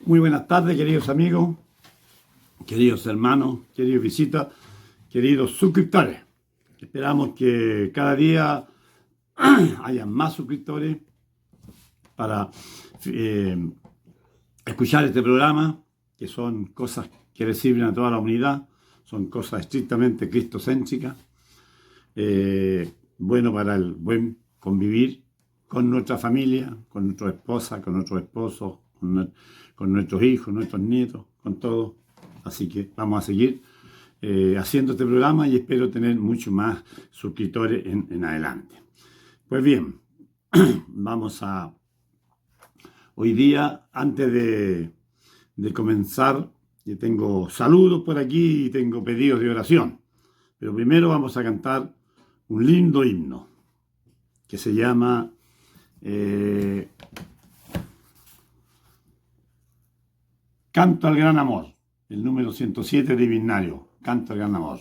Muy buenas tardes, queridos amigos, queridos hermanos, queridos visitas, queridos suscriptores. Esperamos que cada día haya más suscriptores para escuchar este programa, que son cosas que le sirven a toda la humanidad, son cosas estrictamente cristocéntricas, bueno para el buen convivir con nuestra familia, con nuestra esposa, con nuestros esposos, con nuestros hijos, nuestros nietos, con todos. Así que vamos a seguir haciendo este programa y espero tener mucho más suscriptores en adelante. Pues bien, vamos a... Hoy día, antes de comenzar, tengo saludos por aquí y tengo pedidos de oración. Pero primero vamos a cantar un lindo himno que se llama Canto al Gran Amor, el número 107 de Binario, Canto al Gran Amor.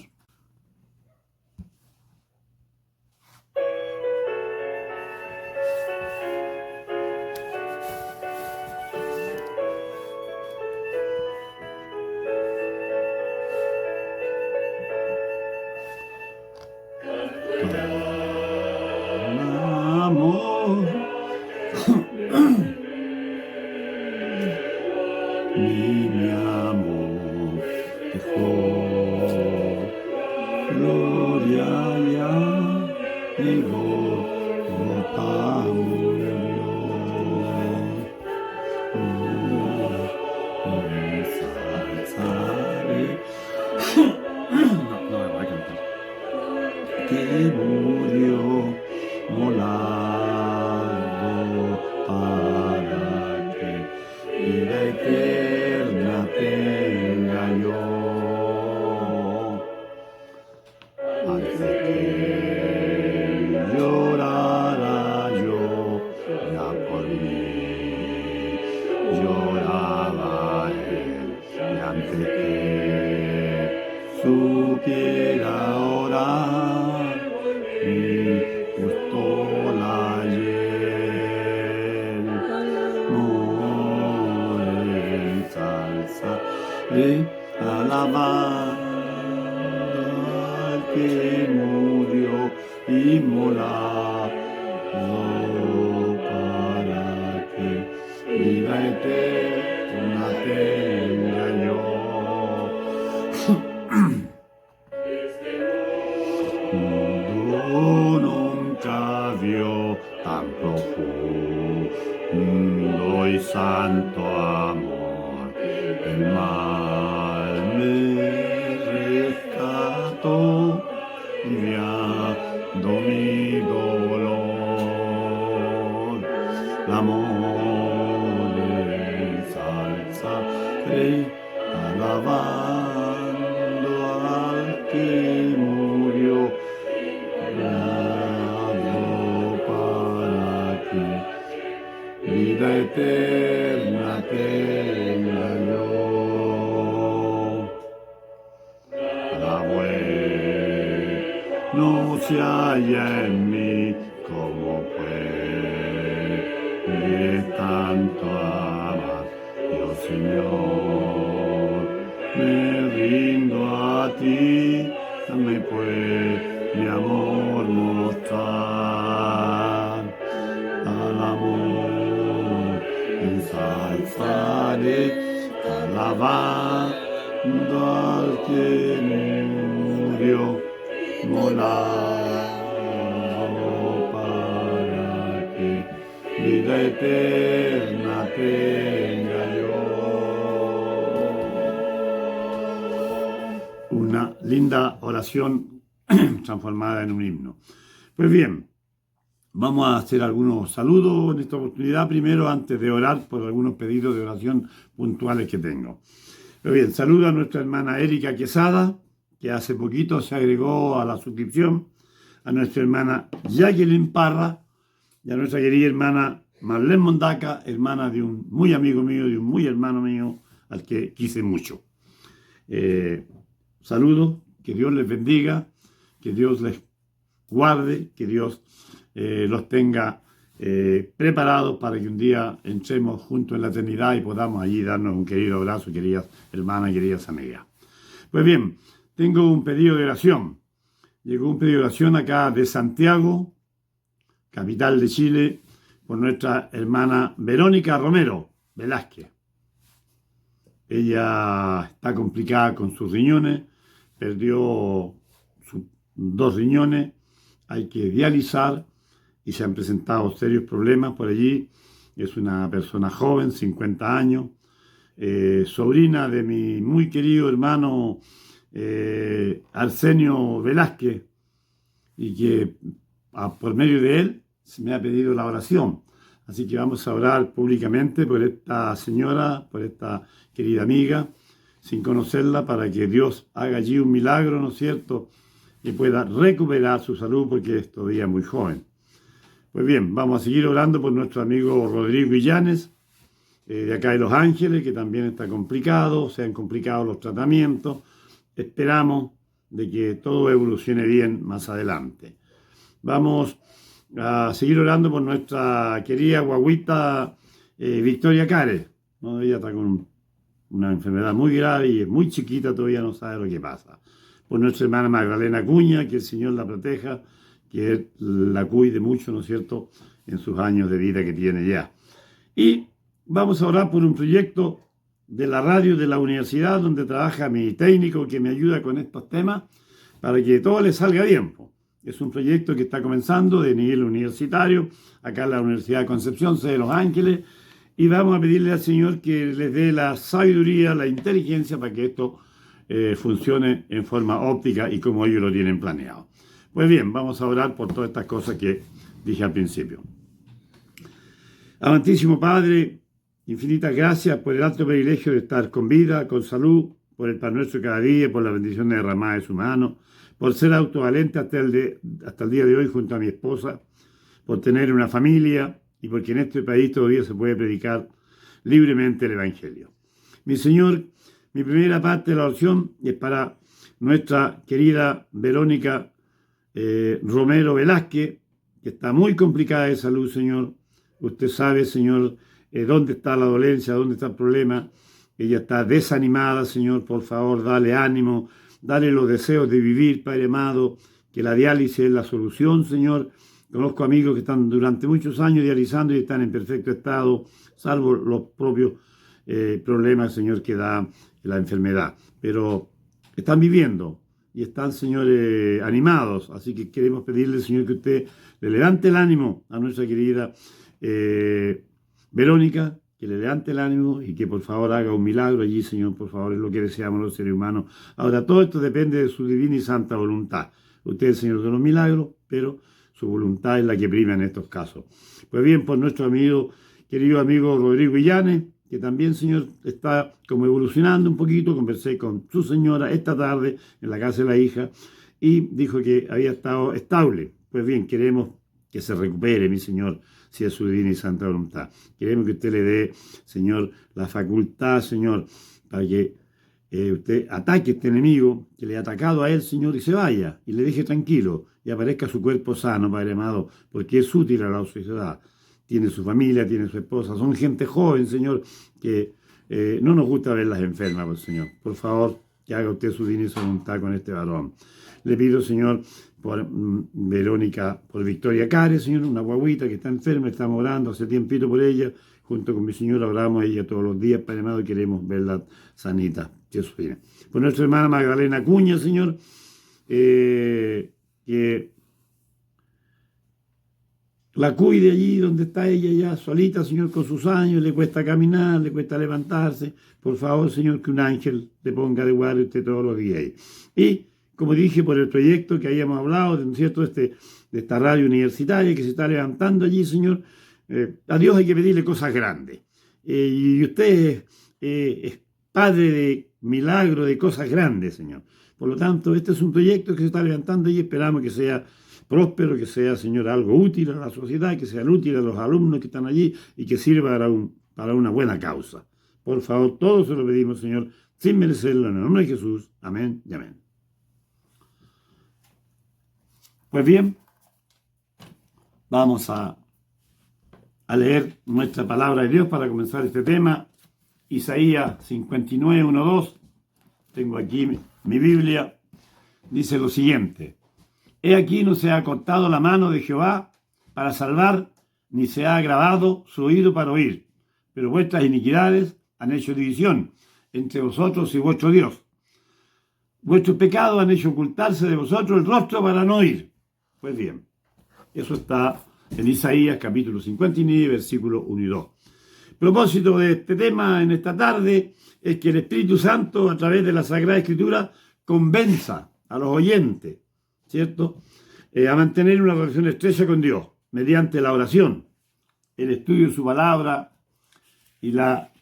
Amor, mi amor dejó gloria ya llegó murió. No me voy a cantar. Que murió molado para que vida eterna tenga yo. Antes que llorara yo, ya por mí lloraba él, y antes que supiera orar, y justo la ayer en salsa de alabando al que murió inmolado para que vida eterna tenga yo. Nunca vio tan profundo y santo amor, el mal me rescató, aliviando mi dolor. El amor ensalzaré, alabando al que murió para que vida eterna tenga yo. La bueno se halla en mí, como puede tanto amar. Yo, Señor, me rindo a ti, dame pues mi amor mostrar. Al amor ensalzaré, alabando al que murió molado para que vida eterna tenga yo. Una linda oración transformada en un himno. Pues bien, vamos a hacer algunos saludos en esta oportunidad, primero antes de orar por algunos pedidos de oración puntuales que tengo. Pues bien, saludo a nuestra hermana Erika Quesada, que hace poquito se agregó a la suscripción, a nuestra hermana Jacqueline Parra y a nuestra querida hermana Marlene Mondaca, hermana de un muy amigo mío, de un muy hermano mío, al que quise mucho. Saludos, que Dios les bendiga, que Dios les guarde, que Dios los tenga preparados para que un día entremos juntos en la eternidad y podamos allí darnos un querido abrazo, queridas hermanas, queridas amigas. Pues bien, tengo un pedido de oración. Llegó un pedido de oración acá de Santiago, capital de Chile, por nuestra hermana Verónica Romero Velázquez. Ella está complicada con sus riñones, perdió sus 2 riñones, hay que dializar y se han presentado serios problemas por allí. Es una persona joven, 50 años, sobrina de mi muy querido hermano Arsenio Velázquez, y que por medio de él se me ha pedido la oración. Así que vamos a orar públicamente por esta señora, por esta querida amiga, sin conocerla, para que Dios haga allí un milagro, ¿no es cierto?, y pueda recuperar su salud, porque es todavía muy joven. Pues bien, vamos a seguir orando por nuestro amigo Rodrigo Illanes, de acá de Los Ángeles, que también está complicado, se han complicado los tratamientos. Esperamos de que todo evolucione bien más adelante. Vamos a seguir orando por nuestra querida guaguita Victoria Care, ¿no? Ella está con una enfermedad muy grave y es muy chiquita, todavía no sabe lo que pasa. Por nuestra hermana Magdalena Acuña, que el Señor la proteja, que Él la cuide mucho, ¿no es cierto?, en sus años de vida que tiene ya. Y vamos a orar por un proyecto de la radio de la universidad, donde trabaja mi técnico que me ayuda con estos temas, para que todo le salga bien. Es un proyecto que está comenzando de nivel universitario, acá en la Universidad de Concepción, sede de Los Ángeles, y vamos a pedirle al Señor que les dé la sabiduría, la inteligencia para que esto funcione en forma óptica y como ellos lo tienen planeado. Pues bien, vamos a orar por todas estas cosas que dije al principio. Amantísimo Padre, infinitas gracias por el alto privilegio de estar con vida, con salud, por el pan nuestro cada día, por la bendición derramada de su mano, por ser autovalente hasta el día de hoy junto a mi esposa, por tener una familia y porque en este país todavía se puede predicar libremente el Evangelio. Mi Señor, mi primera parte de la oración es para nuestra querida Verónica Romero Velázquez, que está muy complicada de salud, Señor. Usted sabe, Señor, dónde está la dolencia, dónde está el problema. Ella está desanimada, Señor. Por favor, dale ánimo, dale los deseos de vivir, Padre amado, que la diálisis es la solución, Señor. Conozco amigos que están durante muchos años dializando y están en perfecto estado, salvo los propios problemas, Señor, que da la enfermedad. Pero están viviendo y están, Señor, animados. Así que queremos pedirle, Señor, que usted le levante el ánimo a nuestra querida Verónica, que le levante el ánimo y que por favor haga un milagro allí, Señor, por favor, es lo que deseamos los seres humanos. Ahora, todo esto depende de su divina y santa voluntad. Usted es el Señor de los milagros, pero su voluntad es la que prima en estos casos. Pues bien, por nuestro amigo, querido amigo Rodrigo Illanes, que también, Señor, está como evolucionando un poquito. Conversé con su señora esta tarde en la casa de la hija y dijo que había estado estable. Pues bien, queremos que se recupere, mi Señor, si es su divina y santa voluntad. Queremos que usted le dé, Señor, la facultad, Señor, para que usted ataque a este enemigo que le ha atacado a él, Señor, y se vaya, y le deje tranquilo, y aparezca su cuerpo sano, Padre amado, porque es útil a la sociedad. Tiene su familia, tiene su esposa, son gente joven, Señor, que no nos gusta verlas enfermas, pues, Señor. Por favor, que haga usted su divina y su voluntad con este varón. Le pido, Señor, por Verónica, por Victoria Care, Señor, una guaguita que está enferma, estamos orando hace tiempito por ella, junto con mi señora oramos a ella todos los días, Padre amado, y queremos verla sanita, que eso viene. Por nuestra hermana Magdalena Acuña, Señor, que la cuide allí donde está ella ya solita, Señor, con sus años, le cuesta caminar, le cuesta levantarse. Por favor, Señor, que un ángel le ponga de guardia usted todos los días ahí. Y como dije, por el proyecto que habíamos hablado, ¿no es cierto?, de esta radio universitaria que se está levantando allí, Señor, a Dios hay que pedirle cosas grandes. Y usted es Padre de milagro, de cosas grandes, Señor. Por lo tanto, este es un proyecto que se está levantando y esperamos que sea próspero, que sea, Señor, algo útil a la sociedad, que sea útil a los alumnos que están allí y que sirva para una buena causa. Por favor, todos se lo pedimos, Señor, sin merecerlo, en el nombre de Jesús. Amén y amén. Pues bien, vamos a a leer nuestra palabra de Dios para comenzar este tema. Isaías 59, 1, 2. Tengo aquí mi Biblia. Dice lo siguiente: He aquí no se ha cortado la mano de Jehová para salvar, ni se ha agravado su oído para oír. Pero vuestras iniquidades han hecho división entre vosotros y vuestro Dios. Vuestros pecados han hecho ocultarse de vosotros el rostro para no oír. Pues bien, eso está en Isaías capítulo 59, versículos 1 y 2. El propósito de este tema en esta tarde es que el Espíritu Santo, a través de la Sagrada Escritura, convenza a los oyentes, ¿cierto?, a mantener una relación estrecha con Dios mediante la oración, el estudio de su palabra y la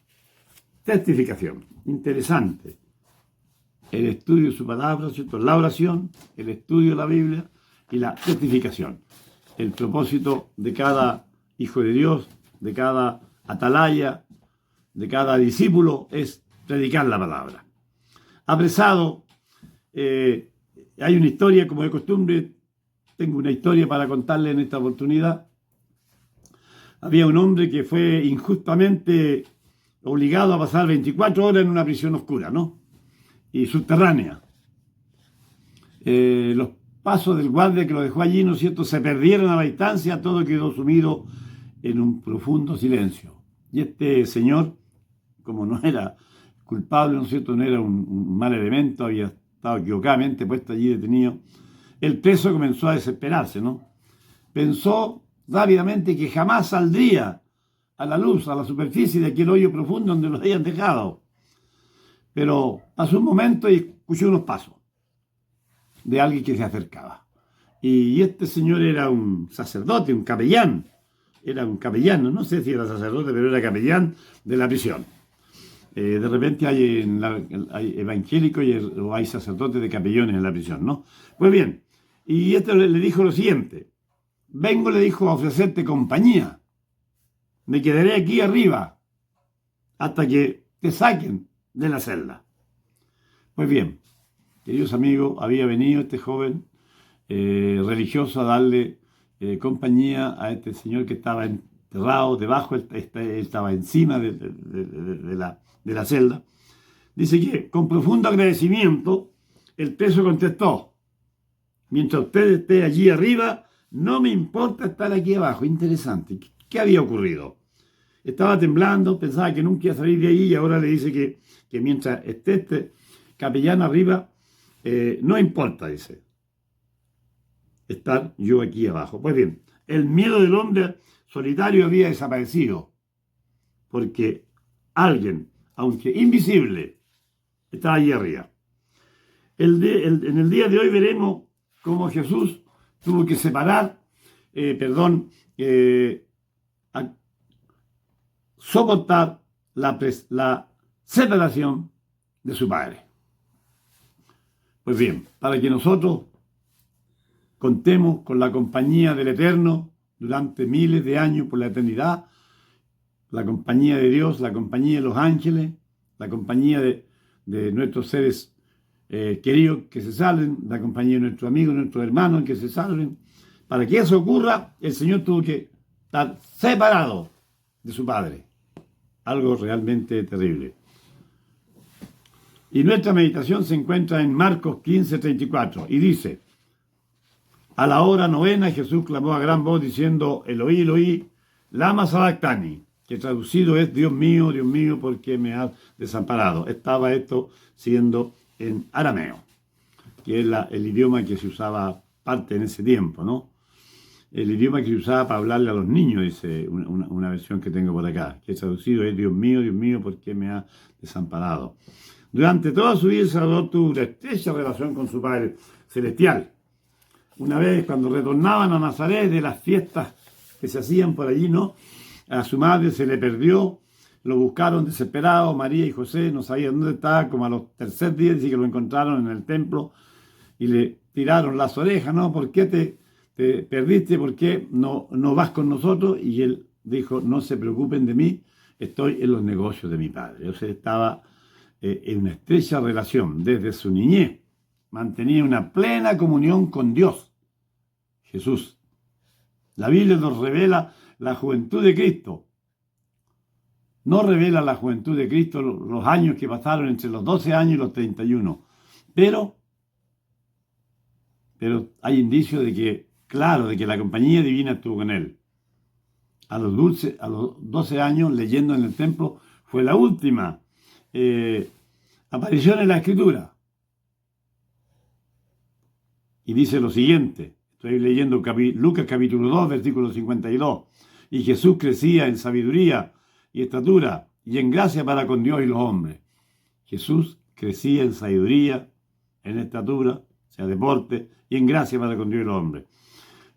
testificación. Interesante. El estudio de su palabra, ¿cierto?, la oración, el estudio de la Biblia y la testificación. El propósito de cada hijo de Dios, de cada atalaya, de cada discípulo, es predicar la palabra. Apresado, hay una historia, como de costumbre, tengo una historia para contarle en esta oportunidad. Había un hombre que fue injustamente obligado a pasar 24 horas en una prisión oscura, ¿no?, y subterránea. Los pasos del guardia que lo dejó allí, ¿no es cierto?, se perdieron a la distancia, todo quedó sumido en un profundo silencio. Y este señor, como no era culpable, ¿no es cierto?, no era un mal elemento, había estado equivocadamente puesto allí detenido, el preso comenzó a desesperarse, ¿no? Pensó rápidamente que jamás saldría a la luz, a la superficie de aquel hoyo profundo donde lo habían dejado. Pero pasó un momento y escuchó unos pasos de alguien que se acercaba. Y este señor era un sacerdote, un capellán. Era un capellán, no sé si era sacerdote, pero era capellán de la prisión. De repente hay evangélicos o hay sacerdotes de capellones en la prisión, ¿no? Pues bien, y este le dijo lo siguiente: vengo, le dijo, a ofrecerte compañía. Me quedaré aquí arriba hasta que te saquen de la celda. Pues bien, queridos amigos, había venido este joven religioso a darle compañía a este señor que estaba enterrado debajo, estaba encima de la celda. Dice que con profundo agradecimiento el preso contestó: mientras usted esté allí arriba, no me importa estar aquí abajo. Interesante. ¿Qué había ocurrido? Estaba temblando, pensaba que nunca iba a salir de ahí, y ahora le dice que mientras esté este capellán arriba, no importa, dice, estar yo aquí abajo. Pues bien, el miedo del hombre solitario había desaparecido, porque alguien, aunque invisible, estaba allí arriba. En el día de hoy veremos cómo Jesús tuvo que soportar la separación de su Padre. Pues bien, para que nosotros contemos con la compañía del Eterno durante miles de años por la eternidad, la compañía de Dios, la compañía de los ángeles, la compañía de nuestros seres queridos que se salven, la compañía de nuestros amigos, nuestros hermanos que se salven. Para que eso ocurra, el Señor tuvo que estar separado de su Padre. Algo realmente terrible. Y nuestra meditación se encuentra en Marcos 15:34 y dice: a la hora novena Jesús clamó a gran voz diciendo: Eloí, Eloí, lama sabactani, que traducido es: Dios mío, ¿por qué me has desamparado? Estaba esto siendo en arameo, que es el idioma que se usaba parte en ese tiempo, ¿no? El idioma que se usaba para hablarle a los niños, dice una versión que tengo por acá, que traducido es: Dios mío, ¿por qué me has desamparado? Durante toda su vida el Salvador tuvo una estrecha relación con su Padre Celestial. Una vez, cuando retornaban a Nazaret de las fiestas que se hacían por allí, ¿no?, a su madre se le perdió, lo buscaron desesperados, María y José no sabían dónde estaba. Como a los tercer días dice que lo encontraron en el templo y le tiraron las orejas, ¿no? ¿Por qué te perdiste? ¿Por qué no vas con nosotros? Y él dijo: no se preocupen de mí, estoy en los negocios de mi Padre. O sea, estaba en una estrecha relación desde su niñez, mantenía una plena comunión con Dios, Jesús. La Biblia nos revela la juventud de Cristo. No revela la juventud de Cristo los años que pasaron entre los 12 años y los 31. Pero hay indicios de que, claro, de que la compañía divina estuvo con él. A los 12 años, leyendo en el templo, fue la última aparición en la Escritura. Y dice lo siguiente, estoy leyendo Lucas capítulo 2, versículo 52. Y Jesús crecía en sabiduría y estatura y en gracia para con Dios y los hombres. Jesús crecía en sabiduría, en estatura, o sea, deporte, y en gracia para con Dios y los hombres.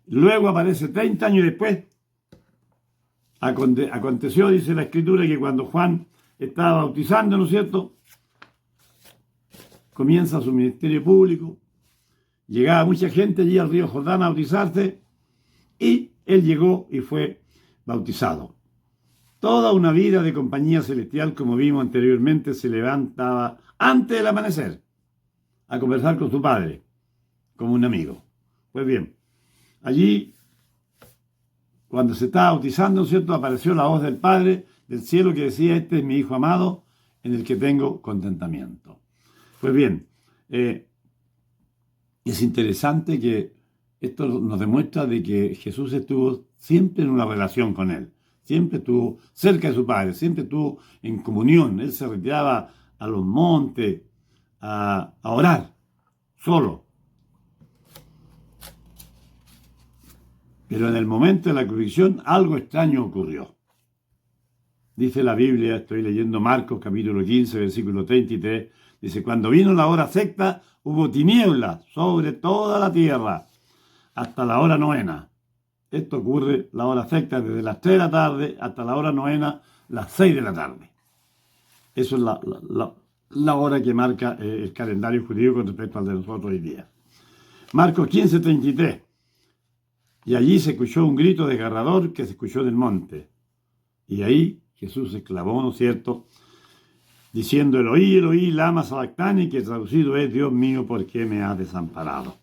Luego aparece 30 años después. Aconteció, dice la Escritura, que cuando Juan estaba bautizando, ¿no es cierto?, comienza su ministerio público. Llegaba mucha gente allí al río Jordán a bautizarse y él llegó y fue bautizado. Toda una vida de compañía celestial, como vimos anteriormente, se levantaba antes del amanecer a conversar con su padre, como un amigo. Pues bien, allí, cuando se estaba bautizando, ¿cierto?, apareció la voz del Padre del cielo que decía: este es mi Hijo amado, en el que tengo contentamiento. Pues bien, es interesante que esto nos demuestra de que Jesús estuvo siempre en una relación con él. Siempre estuvo cerca de su Padre, siempre estuvo en comunión. Él se retiraba a los montes a orar, solo. Pero en el momento de la crucifixión algo extraño ocurrió. Dice la Biblia, estoy leyendo Marcos capítulo 15, versículo 33, dice: cuando vino la hora sexta, hubo tinieblas sobre toda la tierra hasta la hora novena. Esto ocurre la hora sexta desde las 3 de la tarde hasta la hora novena, las 6 de la tarde. Eso es la hora que marca el calendario judío con respecto al de nosotros hoy día. Marcos 15, 33. Y allí se escuchó un grito desgarrador que se escuchó del monte. Y ahí Jesús exclamó, ¿no es cierto?, diciendo: Eloí, Eloí, lama sabactani, que traducido es: Dios mío, ¿por qué me has desamparado?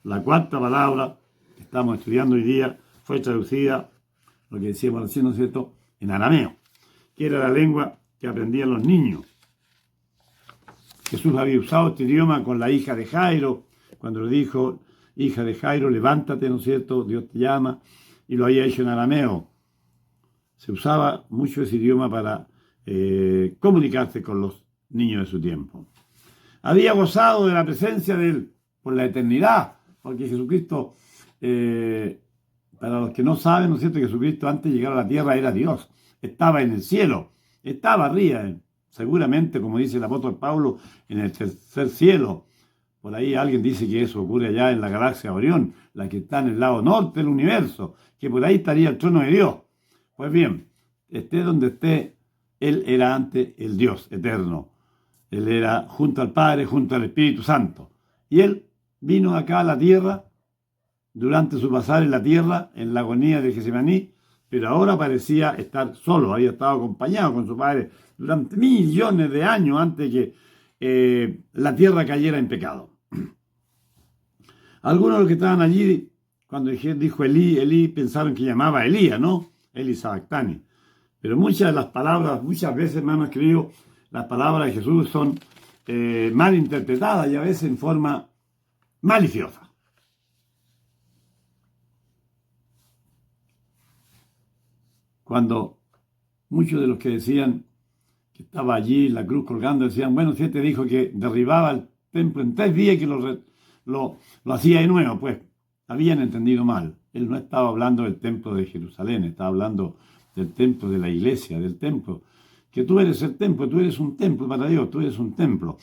La cuarta palabra que estamos estudiando hoy día fue traducida, lo que decíamos recién, ¿no es cierto?, en arameo, que era la lengua que aprendían los niños. Jesús había usado este idioma con la hija de Jairo, cuando le dijo: hija de Jairo, levántate, ¿no es cierto?, Dios te llama, y lo había hecho en arameo. Se usaba mucho ese idioma para comunicarse con los niños de su tiempo. Había gozado de la presencia de él por la eternidad, porque Jesucristo, para los que no saben, ¿no es cierto?, Jesucristo antes de llegar a la tierra era Dios, estaba en el cielo, estaba arriba, seguramente, como dice el apóstol Pablo, en el tercer cielo. Por ahí alguien dice que eso ocurre allá en la galaxia Orión, la que está en el lado norte del universo, que por ahí estaría el trono de Dios. Pues bien, esté donde esté, él era antes el Dios eterno. Él era junto al Padre, junto al Espíritu Santo. Y él vino acá a la tierra, durante su pasar en la tierra, en la agonía de Getsemaní, pero ahora parecía estar solo, había estado acompañado con su Padre durante millones de años antes de que la tierra cayera en pecado. Algunos de los que estaban allí, cuando dijo Elí, Elí, pensaron que llamaba a Elías, ¿no? Eli sabactani. Pero muchas de las palabras, muchas veces, hermanos queridos, las palabras de Jesús son mal interpretadas y a veces en forma maliciosa. Cuando muchos de los que decían que estaba allí en la cruz colgando, decían: bueno, si este dijo que derribaba el templo en 3 días y que lo hacía de nuevo, pues habían entendido mal. Él no estaba hablando del templo de Jerusalén, estaba hablando del templo de la iglesia, del templo, que tú eres el templo, tú eres un templo para Dios, tú eres un templo.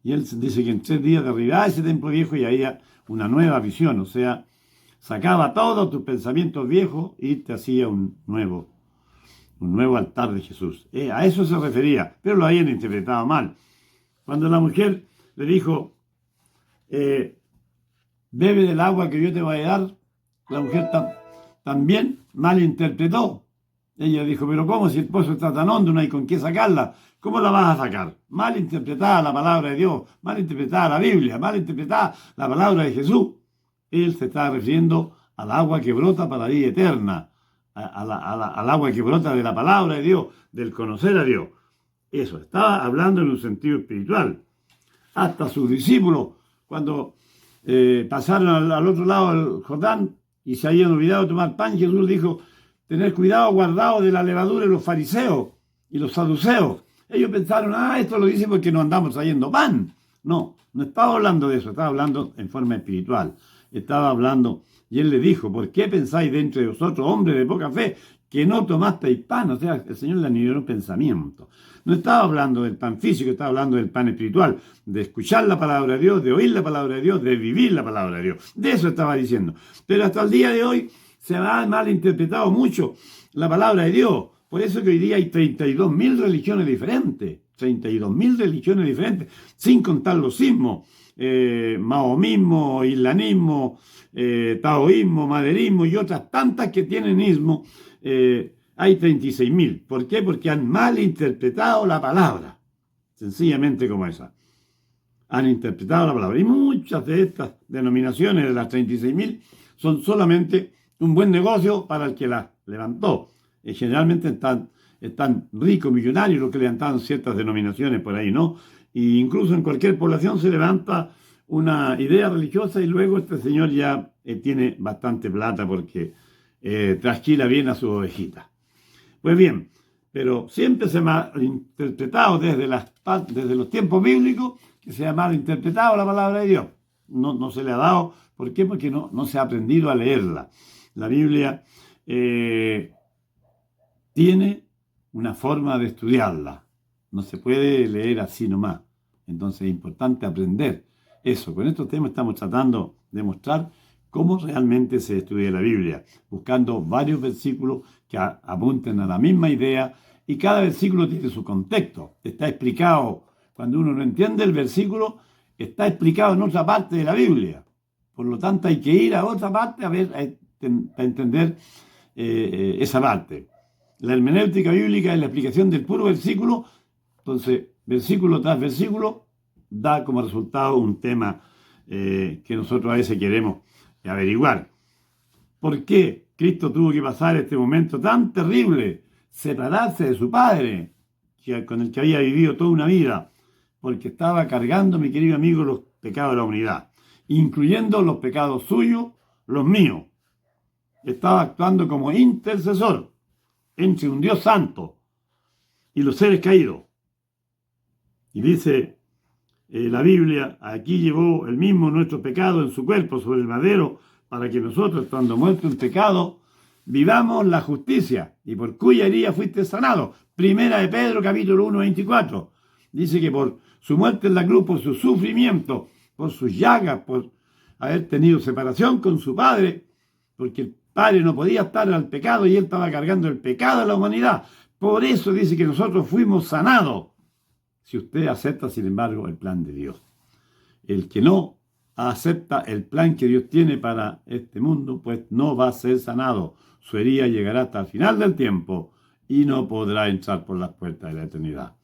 Y él dice que en 3 días derribaba ese templo viejo y había una nueva visión, o sea, sacaba todos tus pensamientos viejos y te hacía un nuevo altar de Jesús. A eso se refería, pero lo habían interpretado mal. Cuando la mujer le dijo: bebe del agua que yo te voy a dar, la mujer también malinterpretó. Ella dijo: pero ¿cómo, si el pozo está tan hondo, no hay con qué sacarla? ¿Cómo la vas a sacar? Malinterpretada la palabra de Dios, malinterpretada la Biblia, malinterpretada la palabra de Jesús. Él se está refiriendo al agua que brota para la vida eterna, al agua que brota de la palabra de Dios, del conocer a Dios. Eso, estaba hablando en un sentido espiritual. Hasta sus discípulos, cuando pasaron al otro lado del Jordán y se habían olvidado de tomar pan, Jesús dijo: tener cuidado, guardado de la levadura de los fariseos y los saduceos. Ellos pensaron: esto lo dice porque no andamos trayendo pan. No, no estaba hablando de eso, estaba hablando en forma espiritual. Estaba hablando, y él le dijo: ¿por qué pensáis dentro de vosotros, hombres de poca fe, que no tomasteis pan? O sea, el Señor le aniveló el pensamiento. No estaba hablando del pan físico, estaba hablando del pan espiritual, de escuchar la palabra de Dios, de oír la palabra de Dios, de vivir la palabra de Dios. De eso estaba diciendo. Pero hasta el día de hoy se ha malinterpretado mucho la palabra de Dios. Por eso que hoy día hay 32.000 religiones diferentes. 32.000 religiones diferentes, sin contar los sismos. Maomismo, islanismo, taoísmo, maderismo y otras tantas que tienen ismo. Hay 36.000. ¿Por qué? Porque han malinterpretado la palabra. Sencillamente como esa. Han interpretado la palabra. Y muchas de estas denominaciones, de las 36.000, son solamente un buen negocio para el que las levantó. Y generalmente están ricos, millonarios, los que levantaron ciertas denominaciones por ahí, ¿no? Y incluso en cualquier población se levanta una idea religiosa y luego este señor ya tiene bastante plata porque trasquila bien a sus ovejitas. Pues bien, pero siempre se ha malinterpretado desde los tiempos bíblicos, que se ha malinterpretado la palabra de Dios. No se le ha dado. ¿Por qué? Porque no se ha aprendido a leerla. La Biblia tiene una forma de estudiarla. No se puede leer así nomás. Entonces es importante aprender eso. Con estos temas estamos tratando de mostrar cómo realmente se estudia la Biblia, buscando varios versículos que apunten a la misma idea, y cada versículo tiene su contexto. Está explicado. Cuando uno no entiende el versículo, está explicado en otra parte de la Biblia. Por lo tanto, hay que ir a otra parte para entender esa parte. La hermenéutica bíblica es la explicación del puro versículo. Entonces, versículo tras versículo da como resultado un tema que nosotros a veces queremos averiguar. ¿Por qué Cristo tuvo que pasar este momento tan terrible, separarse de su Padre, con el que había vivido toda una vida? Porque estaba cargando, mi querido amigo, los pecados de la humanidad, incluyendo los pecados suyos, los míos. Estaba actuando como intercesor entre un Dios santo y los seres caídos. Y dice la Biblia: aquí llevó él mismo nuestro pecado en su cuerpo sobre el madero, para que nosotros, estando muertos en pecado, vivamos la justicia, y por cuya herida fuiste sanado. Primera de Pedro, capítulo 1, 24. Dice que por su muerte en la cruz, por su sufrimiento, por sus llagas, por haber tenido separación con su Padre, porque el Padre no podía estar al pecado y él estaba cargando el pecado de la humanidad. Por eso dice que nosotros fuimos sanados. Si usted acepta, sin embargo, el plan de Dios. El que no acepta el plan que Dios tiene para este mundo, pues no va a ser sanado. Su herida llegará hasta el final del tiempo y no podrá entrar por las puertas de la eternidad.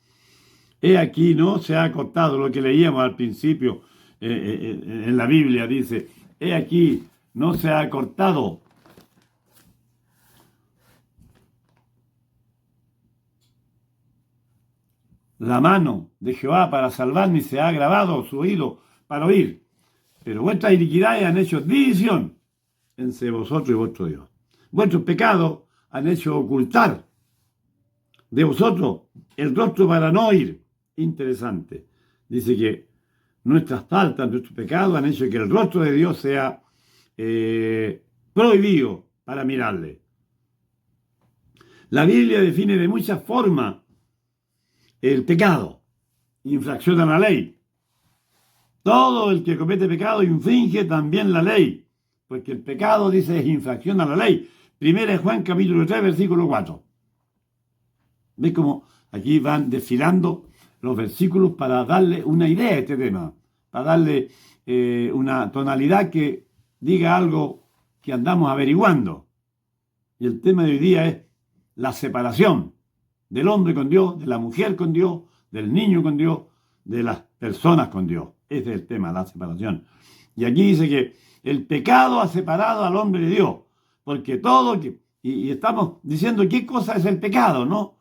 He aquí, no se ha cortado lo que leíamos al principio en la Biblia. Dice: he aquí, no se ha cortado la mano de Jehová para salvar, ni se ha agravado su oído para oír. Pero vuestras iniquidades han hecho división entre vosotros y vuestro Dios. Vuestros pecados han hecho ocultar de vosotros el rostro para no oír. Interesante. Dice que nuestras faltas, nuestros pecados han hecho que el rostro de Dios sea prohibido para mirarle. La Biblia define de muchas formas el pecado: infracción a la ley. Todo el que comete pecado infringe también la ley, porque el pecado, dice, es infracción a la ley. Primera de Juan, capítulo 3, versículo 4. ¿Ves cómo aquí van desfilando los versículos para darle una idea a este tema? Para darle una tonalidad que diga algo que andamos averiguando. Y el tema de hoy día es la separación del hombre con Dios, de la mujer con Dios, del niño con Dios, de las personas con Dios. Ese es el tema, la separación. Y aquí dice que el pecado ha separado al hombre de Dios, porque todo y estamos diciendo qué cosa es el pecado, ¿no?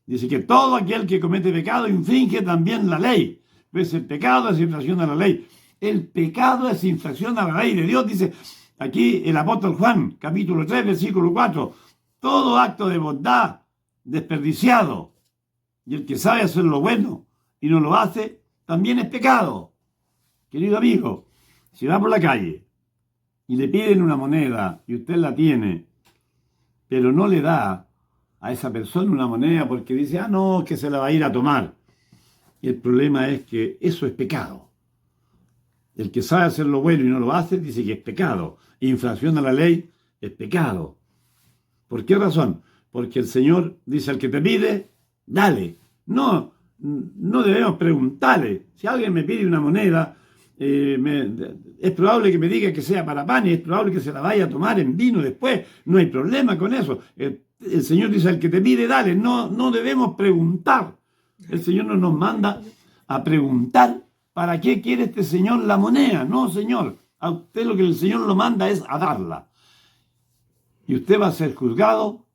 Dice que todo aquel que comete pecado infringe también la ley. Pues el pecado es infracción a la ley. El pecado es infracción a la ley de Dios, dice aquí el apóstol Juan, capítulo 3, versículo 4. Todo acto de bondad desperdiciado, y el que sabe hacer lo bueno y no lo hace, también es pecado. Querido amigo, si va por la calle y le piden una moneda y usted la tiene, pero no le da a esa persona una moneda porque dice, no, que se la va a ir a tomar. El problema es que eso es pecado. El que sabe hacer lo bueno y no lo hace, dice que es pecado. Infracción a la ley es pecado. ¿Por qué razón? Porque el Señor dice al que te pide, dale. No debemos preguntarle. Si alguien me pide una moneda, es probable que me diga que sea para pan y es probable que se la vaya a tomar en vino después. No hay problema con eso. El Señor dice al que te pide, dale. No debemos preguntar. El Señor no nos manda a preguntar para qué quiere este Señor la moneda. No, Señor. A usted lo que el Señor lo manda es a darla. Y usted va a ser juzgado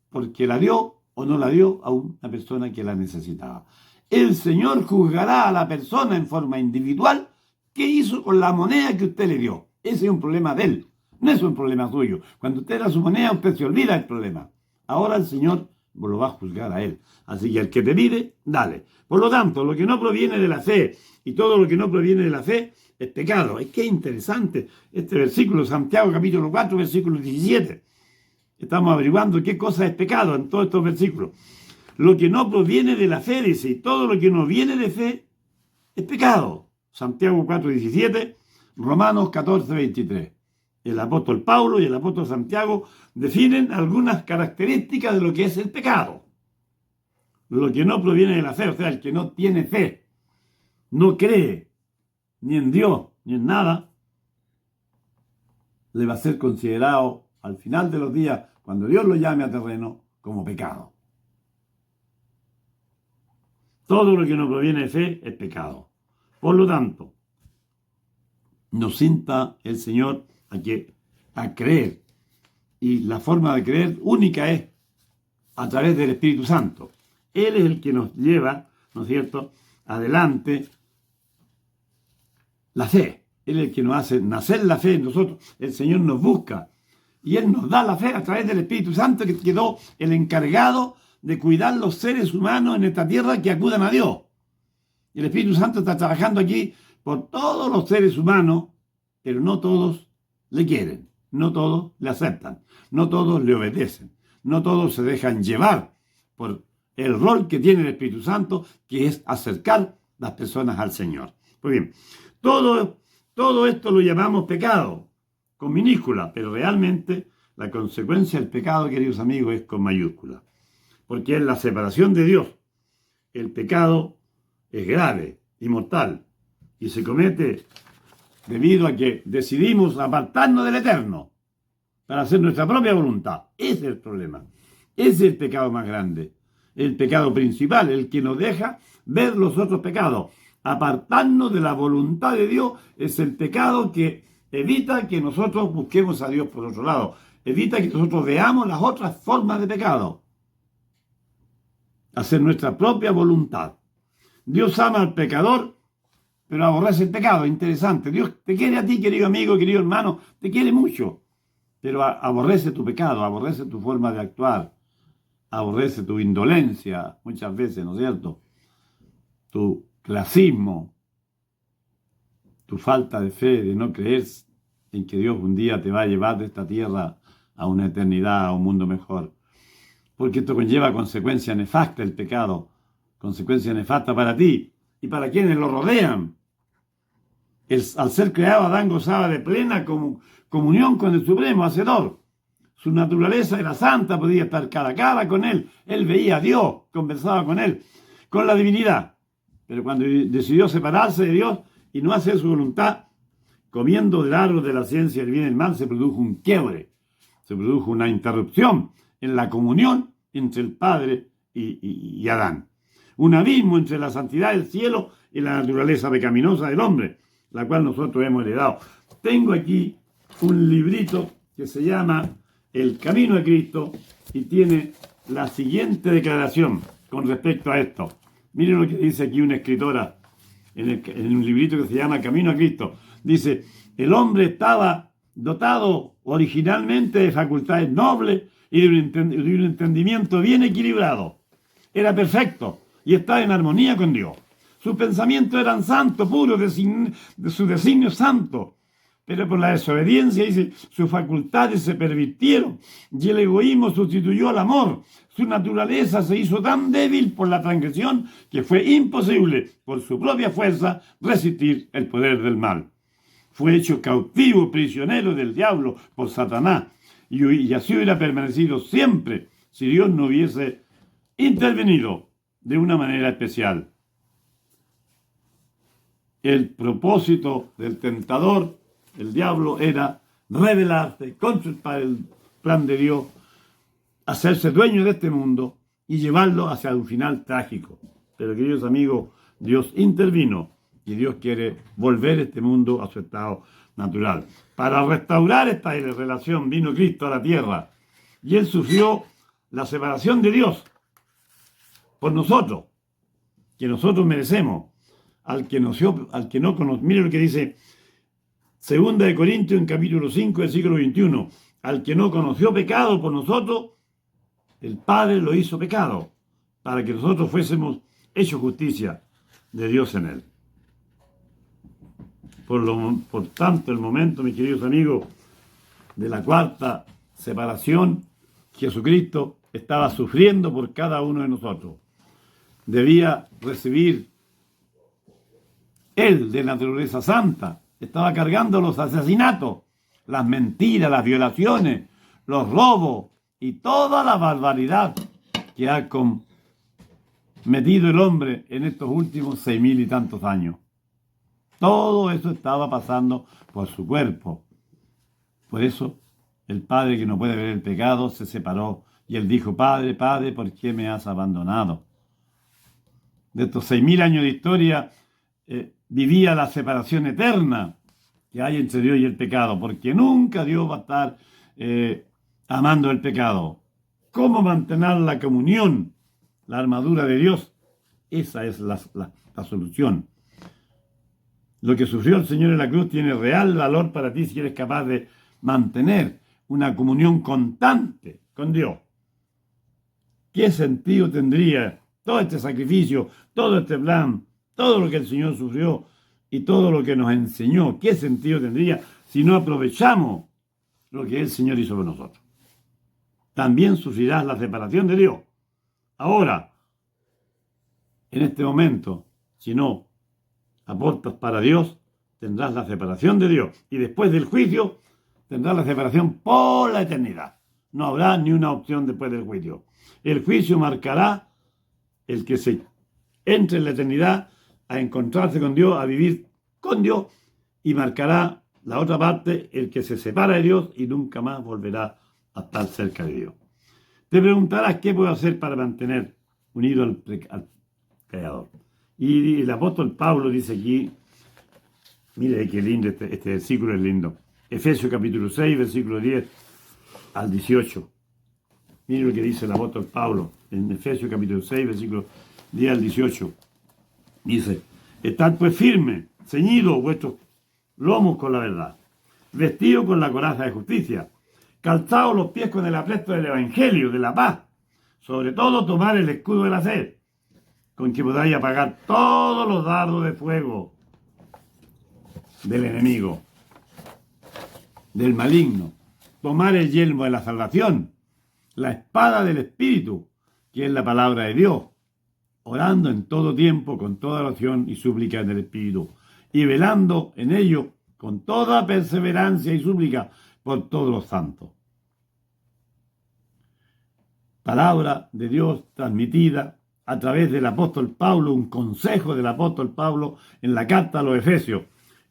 porque la dio o no la dio a una persona que la necesitaba. El Señor juzgará a la persona en forma individual qué hizo con la moneda que usted le dio. Ese es un problema de él, no es un problema suyo. Cuando usted da su moneda, usted se olvida del problema. Ahora el Señor lo va a juzgar a él. Así que el que te pide, dale. Por lo tanto, lo que no proviene de la fe y todo lo que no proviene de la fe es pecado. Es que es interesante este versículo, Santiago capítulo 4, versículo 17. Estamos averiguando qué cosa es pecado en todos estos versículos. Lo que no proviene de la fe, dice, y todo lo que no viene de fe es pecado. Santiago 4, 17, Romanos 14, 23. El apóstol Pablo y el apóstol Santiago definen algunas características de lo que es el pecado. Lo que no proviene de la fe, o sea, el que no tiene fe, no cree ni en Dios ni en nada, le va a ser considerado al final de los días, cuando Dios lo llame a terreno, como pecado. Todo lo que no proviene de fe es pecado. Por lo tanto, nos insta el Señor a creer. Y la forma de creer única es a través del Espíritu Santo. Él es el que nos lleva, ¿no es cierto?, adelante la fe. Él es el que nos hace nacer la fe en nosotros. El Señor nos busca y Él nos da la fe a través del Espíritu Santo, que quedó el encargado de cuidar los seres humanos en esta tierra que acudan a Dios. Y el Espíritu Santo está trabajando aquí por todos los seres humanos, pero no todos le quieren, no todos le aceptan, no todos le obedecen, no todos se dejan llevar por el rol que tiene el Espíritu Santo, que es acercar las personas al Señor. Pues bien, todo esto lo llamamos pecado, con minúscula, pero realmente la consecuencia del pecado, queridos amigos, es con mayúscula, porque es la separación de Dios. El pecado es grave y mortal y se comete debido a que decidimos apartarnos del Eterno para hacer nuestra propia voluntad. Ese es el problema. Ese es el pecado más grande, el pecado principal, el que nos deja ver los otros pecados. Apartarnos de la voluntad de Dios es el pecado que evita que nosotros busquemos a Dios por otro lado, evita que nosotros veamos las otras formas de pecado. Hacer nuestra propia voluntad. Dios ama al pecador, pero aborrece el pecado. Interesante. Dios te quiere a ti, querido amigo, querido hermano, te quiere mucho, pero aborrece tu pecado, aborrece tu forma de actuar, aborrece tu indolencia, muchas veces, ¿no es cierto? Tu clasismo, tu falta de fe, de no creer en que Dios un día te va a llevar de esta tierra a una eternidad, a un mundo mejor. Porque esto conlleva consecuencias nefastas, el pecado, consecuencias nefastas para ti y para quienes lo rodean. Al ser creado, Adán gozaba de plena comunión con el Supremo Hacedor. Su naturaleza era santa, podía estar cara a cara con Él. Él veía a Dios, conversaba con Él, con la divinidad. Pero cuando decidió separarse de Dios y no hacer su voluntad, comiendo del árbol de la ciencia del bien y el mal, se produjo un quiebre, se produjo una interrupción en la comunión entre el Padre y Adán. Un abismo entre la santidad del cielo y la naturaleza pecaminosa del hombre, la cual nosotros hemos heredado. Tengo aquí un librito que se llama el camino a Cristo y tiene la siguiente declaración con respecto a esto. Miren lo que dice aquí una escritora en un librito que se llama Camino a Cristo. Dice, el hombre estaba dotado originalmente de facultades nobles y de un entendimiento bien equilibrado. Era perfecto y estaba en armonía con Dios. Sus pensamientos eran santos, puros, de su designio santo. Pero por la desobediencia, dice, sus facultades se pervirtieron y el egoísmo sustituyó al amor. Su naturaleza se hizo tan débil por la transgresión que fue imposible, por su propia fuerza, resistir el poder del mal. Fue hecho cautivo, prisionero del diablo por Satanás, y así hubiera permanecido siempre si Dios no hubiese intervenido de una manera especial. El propósito del tentador, el diablo, era rebelarse contra el plan de Dios, hacerse dueño de este mundo y llevarlo hacia un final trágico. Pero, queridos amigos, Dios intervino y Dios quiere volver este mundo a su estado natural. Para restaurar esta relación vino Cristo a la tierra y Él sufrió la separación de Dios por nosotros, que nosotros merecemos. Al que no conoce, mire lo que dice 2 de Corintios en capítulo 5, versículo 21. Al que no conoció pecado por nosotros, el Padre lo hizo pecado, para que nosotros fuésemos hechos justicia de Dios en él. Por tanto, el momento, mis queridos amigos, de la cuarta separación, Jesucristo estaba sufriendo por cada uno de nosotros. Debía recibir Él, de naturaleza santa, estaba cargando los asesinatos, las mentiras, las violaciones, los robos y toda la barbaridad que ha cometido el hombre en estos últimos 6.000 y tantos años. Todo eso estaba pasando por su cuerpo. Por eso, el Padre, que no puede ver el pecado, se separó y Él dijo, Padre, Padre, ¿por qué me has abandonado? De estos 6.000 años de historia, vivía la separación eterna que hay entre Dios y el pecado, porque nunca Dios va a estar amando el pecado. ¿Cómo mantener la comunión, la armadura de Dios? Esa es la solución. Lo que sufrió el Señor en la cruz tiene real valor para ti si eres capaz de mantener una comunión constante con Dios. ¿Qué sentido tendría todo este sacrificio, todo este plan, todo lo que el Señor sufrió y todo lo que nos enseñó? ¿Qué sentido tendría si no aprovechamos lo que el Señor hizo por nosotros? También sufrirás la separación de Dios. Ahora, en este momento, si no aportas para Dios, tendrás la separación de Dios. Y después del juicio, tendrás la separación por la eternidad. No habrá ni una opción después del juicio. El juicio marcará el que se entre en la eternidad a encontrarse con Dios, a vivir con Dios, y marcará la otra parte, el que se separa de Dios y nunca más volverá a estar cerca de Dios. Te preguntarás qué puedo hacer para mantener unido al Creador. Y el apóstol Pablo dice aquí, mire qué lindo, este versículo es lindo. Efesios capítulo 6, versículo 10 al 18. Mire lo que dice el apóstol Pablo en Efesios capítulo 6, versículo 10 al 18. Dice, estad pues firmes, ceñidos vuestros lomos con la verdad, vestidos con la coraza de justicia, calzados los pies con el apresto del evangelio, de la paz, sobre todo tomar el escudo de la fe, con que podáis apagar todos los dardos de fuego del enemigo, del maligno, tomar el yelmo de la salvación, la espada del Espíritu, que es la palabra de Dios, orando en todo tiempo con toda oración y súplica en el Espíritu, y velando en ello con toda perseverancia y súplica por todos los santos. Palabra de Dios transmitida a través del apóstol Pablo, un consejo del apóstol Pablo en la carta a los Efesios,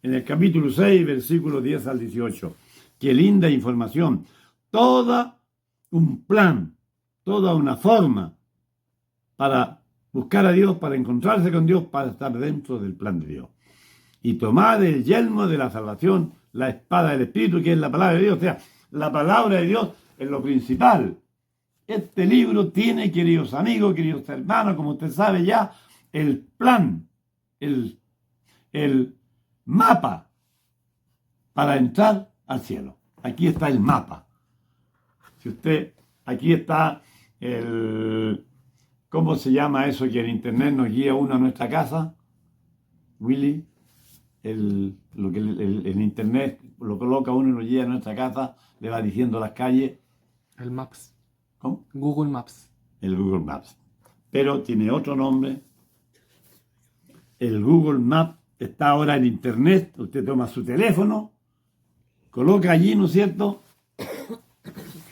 en el capítulo 6, versículos 10 al 18. Qué linda información. Todo un plan, toda una forma para buscar a Dios, para encontrarse con Dios, para estar dentro del plan de Dios. Y tomar el yelmo de la salvación, la espada del Espíritu, que es la palabra de Dios. O sea, la palabra de Dios es lo principal. Este libro tiene, queridos amigos, queridos hermanos, como usted sabe ya, el plan, el mapa para entrar al cielo. Aquí está el mapa. Si usted, aquí está ¿cómo se llama eso que en internet nos guía uno a nuestra casa? Willy, el internet lo coloca uno y nos guía a nuestra casa, le va diciendo las calles. El Maps. ¿Cómo? Google Maps. El Google Maps. Pero tiene otro nombre. El Google Maps está ahora en internet. Usted toma su teléfono, coloca allí, ¿no es cierto?,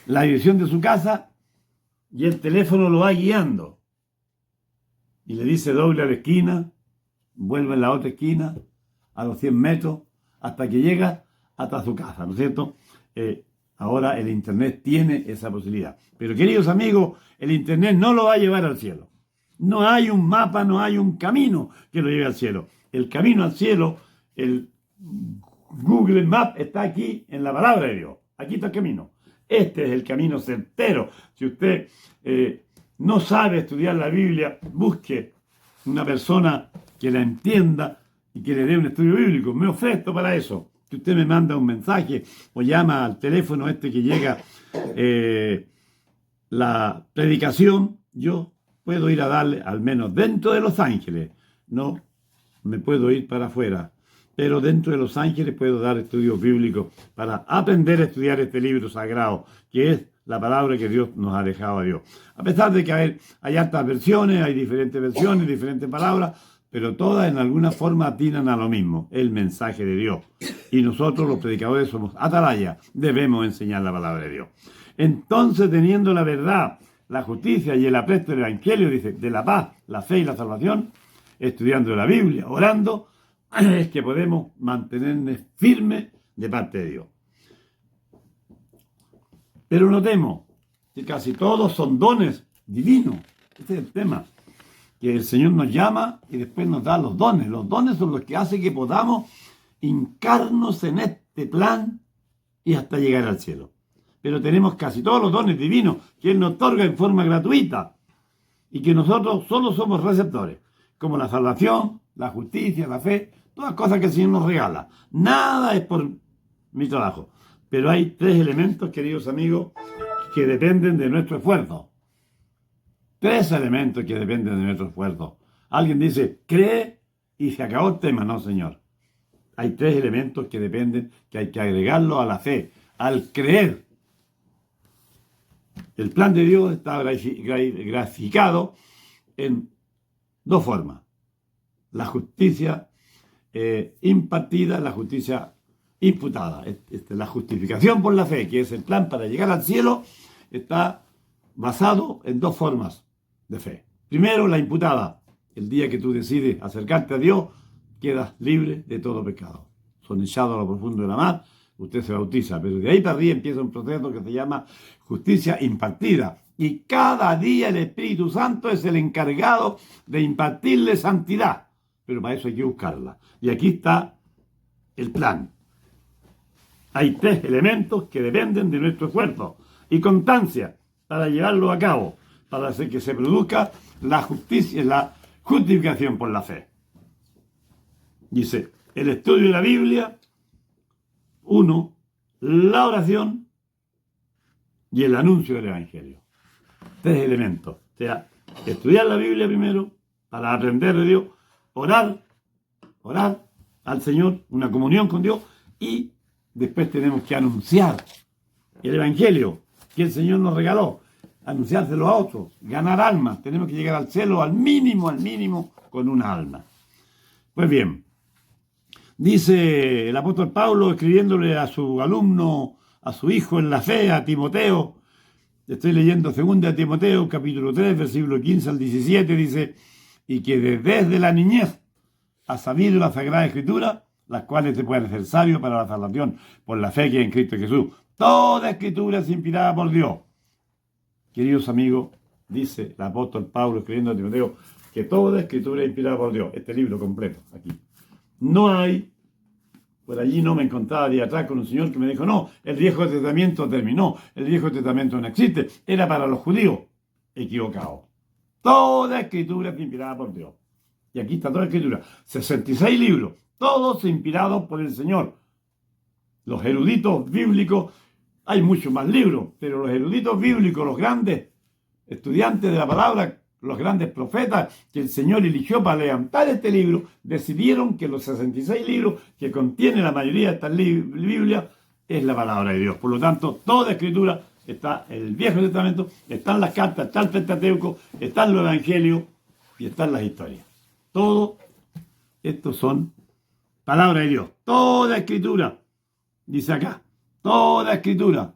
la dirección de su casa y el teléfono lo va guiando. Y le dice doble a la esquina, vuelve en la otra esquina, a los 100 metros, hasta que llega hasta su casa, ¿no es cierto? Ahora el internet tiene esa posibilidad. Pero queridos amigos, el internet no lo va a llevar al cielo. No hay un mapa, no hay un camino que lo lleve al cielo. El camino al cielo, el Google Maps está aquí en la palabra de Dios. Aquí está el camino. Este es el camino certero. Si usted no sabe estudiar la Biblia, busque una persona que la entienda y que le dé un estudio bíblico. Me ofrezco para eso. Que usted me manda un mensaje o llama al teléfono que llega la predicación, yo puedo ir a darle, al menos dentro de Los Ángeles. No me puedo ir para afuera, pero dentro de Los Ángeles puedo dar estudios bíblicos para aprender a estudiar este libro sagrado, que es la palabra que Dios nos ha dejado a Dios. A pesar de que hay hartas versiones, hay diferentes versiones, diferentes palabras, pero todas en alguna forma atinan a lo mismo, el mensaje de Dios. Y nosotros los predicadores somos atalaya, debemos enseñar la palabra de Dios. Entonces, teniendo la verdad, la justicia y el apresto del Evangelio, dice, de la paz, la fe y la salvación, estudiando la Biblia, orando, es que podemos mantenernos firmes de parte de Dios. Pero notemos que casi todos son dones divinos. Este es el tema. Que el Señor nos llama y después nos da los dones. Los dones son los que hacen que podamos hincarnos en este plan y hasta llegar al cielo. Pero tenemos casi todos los dones divinos que Él nos otorga en forma gratuita y que nosotros solo somos receptores, como la salvación, la justicia, la fe, todas cosas que el Señor nos regala. Nada es por mi trabajo. Pero hay tres elementos, queridos amigos, que dependen de nuestro esfuerzo. Tres elementos que dependen de nuestro esfuerzo. Alguien dice, cree y se acabó el tema. No, señor. Hay tres elementos que dependen, que hay que agregarlo a la fe, al creer. El plan de Dios está graficado en dos formas. La justicia impartida, la justicia imputada. La justificación por la fe, que es el plan para llegar al cielo, está basado en dos formas de fe. Primero, la imputada. El día que tú decides acercarte a Dios, quedas libre de todo pecado. Son echados a lo profundo de la mar, usted se bautiza, pero de ahí para arriba empieza un proceso que se llama justicia impartida. Y cada día el Espíritu Santo es el encargado de impartirle santidad. Pero para eso hay que buscarla. Y aquí está el plan. Hay tres elementos que dependen de nuestro esfuerzo y constancia para llevarlo a cabo, para hacer que se produzca la justicia, la justificación por la fe. Dice, el estudio de la Biblia, 1, la oración y el anuncio del Evangelio. Tres elementos. O sea, estudiar la Biblia primero, para aprender de Dios, orar al Señor, una comunión con Dios, y después tenemos que anunciar el Evangelio que el Señor nos regaló, anunciárselo a otros, ganar almas. Tenemos que llegar al cielo al mínimo, con una alma. Pues bien, dice el apóstol Pablo, escribiéndole a su alumno, a su hijo en la fe, a Timoteo, estoy leyendo 2 Timoteo, capítulo 3, versículo 15 al 17, dice, y que desde la niñez has sabido la Sagrada Escritura, las cuales te pueden hacer sabio para la salvación por la fe que hay en Cristo Jesús. Toda escritura es inspirada por Dios. Queridos amigos, dice el apóstol Pablo escribiendo a Timoteo, que toda escritura es inspirada por Dios. Este libro completo, aquí. No hay Por allí no me encontraba día atrás con un señor que me dijo, no, el Viejo Testamento terminó, el Viejo Testamento no existe, era para los judíos. Equivocado. Toda escritura es inspirada por Dios. Y aquí está toda la escritura. 66 libros, todos inspirados por el Señor. Los eruditos bíblicos, hay muchos más libros, pero los eruditos bíblicos, los grandes estudiantes de la palabra, los grandes profetas que el Señor eligió para levantar este libro, decidieron que los 66 libros que contiene la mayoría de estas Biblias es la palabra de Dios. Por lo tanto, toda escritura está en el Viejo Testamento, están las cartas, está el Pentateuco, están los evangelios y están las historias. Todo esto son palabras de Dios. Toda escritura, dice acá, toda escritura.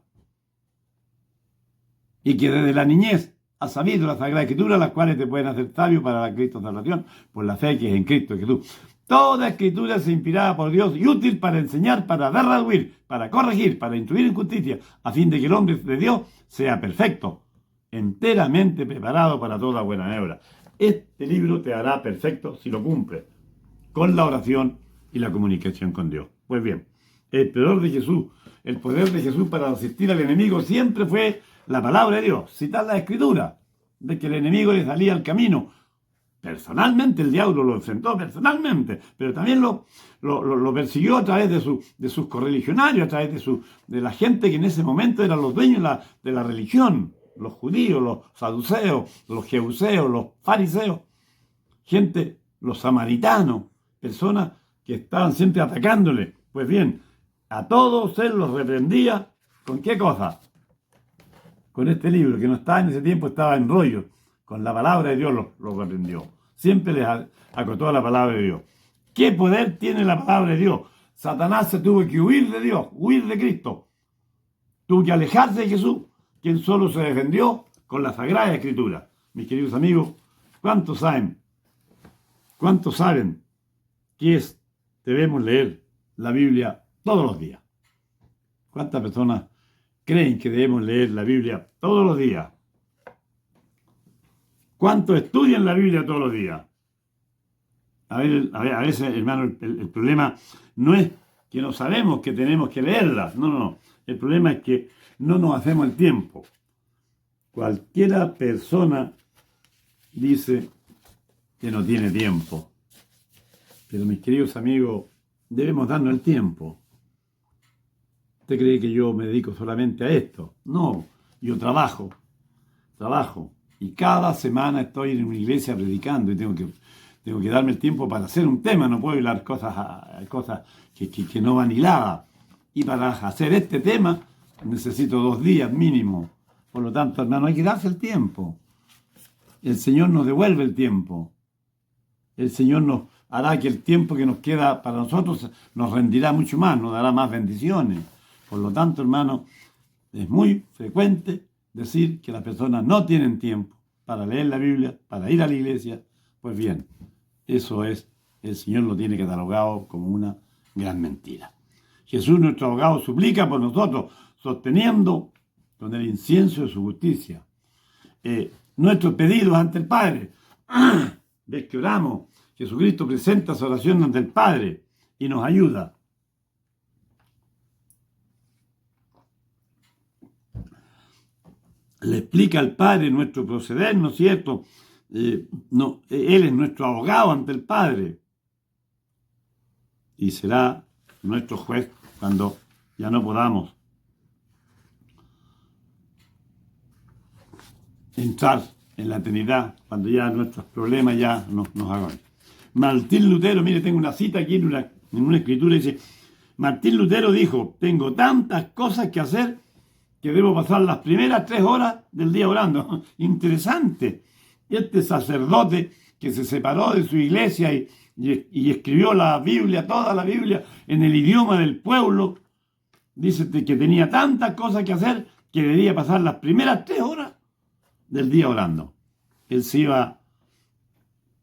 Y que desde la niñez has sabido la Sagrada Escritura, las cuales te pueden hacer sabio para la Cristo salvación, por la fe que es en Cristo Jesús. Toda escritura es inspirada por Dios y útil para enseñar, para redarguir, para corregir, para instruir en justicia, a fin de que el hombre de Dios sea perfecto, enteramente preparado para toda buena obra. Este libro te hará perfecto si lo cumples, con la oración y la comunicación con Dios. Pues bien, el poder de Jesús para resistir al enemigo siempre fue la palabra de Dios, citar la Escritura, de que el enemigo le salía al camino. Personalmente el diablo lo enfrentó, personalmente, pero también lo persiguió a través de sus correligionarios, a través de la gente que en ese momento eran los dueños de la religión, los judíos, los saduceos, los jebuseos, los fariseos, gente, los samaritanos, personas que estaban siempre atacándole. Pues bien, a todos él los reprendía, ¿con qué cosa? Con este libro, que no estaba en ese tiempo, estaba en rollo. Con la palabra de Dios los reprendió. Siempre les acotó a la palabra de Dios. ¿Qué poder tiene la palabra de Dios? Satanás se tuvo que huir de Dios, huir de Cristo. Tuvo que alejarse de Jesús, quien solo se defendió con la Sagrada Escritura. Mis queridos amigos, ¿cuántos saben que debemos leer la Biblia todos los días? ¿Cuántas personas creen que debemos leer la Biblia todos los días? ¿Cuántos estudian la Biblia todos los días? A veces, hermano, el problema no es que no sabemos que tenemos que leerla. No. El problema es que no nos hacemos el tiempo. Cualquiera persona dice que no tiene tiempo. Pero mis queridos amigos, debemos darnos el tiempo. ¿Usted cree que yo me dedico solamente a esto? No, yo trabajo. Y cada semana estoy en una iglesia predicando y tengo que darme el tiempo para hacer un tema. No puedo hablar cosas que no van hiladas. Y para hacer este tema necesito 2 días mínimo. Por lo tanto, hermano, hay que darse el tiempo. El Señor nos devuelve el tiempo. El Señor nos hará que el tiempo que nos queda para nosotros nos rendirá mucho más, nos dará más bendiciones. Por lo tanto, hermano, es muy frecuente decir que las personas no tienen tiempo para leer la Biblia, para ir a la iglesia. Pues bien, eso es, el Señor lo tiene catalogado como una gran mentira. Jesús, nuestro abogado, suplica por nosotros, sosteniendo con el incienso de su justicia nuestros pedidos ante el Padre. Ves que oramos, Jesucristo presenta su oración ante el Padre y nos ayuda. Le explica al Padre nuestro proceder, ¿no es cierto? Él es nuestro abogado ante el Padre. Y será nuestro juez cuando ya no podamos entrar en la eternidad, cuando ya nuestros problemas ya nos hagan. Martín Lutero, mire, tengo una cita aquí en una escritura, dice, Martín Lutero dijo, tengo tantas cosas que hacer que debo pasar las primeras 3 horas del día orando. Interesante. Este sacerdote que se separó de su iglesia y escribió la Biblia, toda la Biblia, en el idioma del pueblo, dice que tenía tantas cosas que hacer que debía pasar las primeras 3 horas del día orando. Él se iba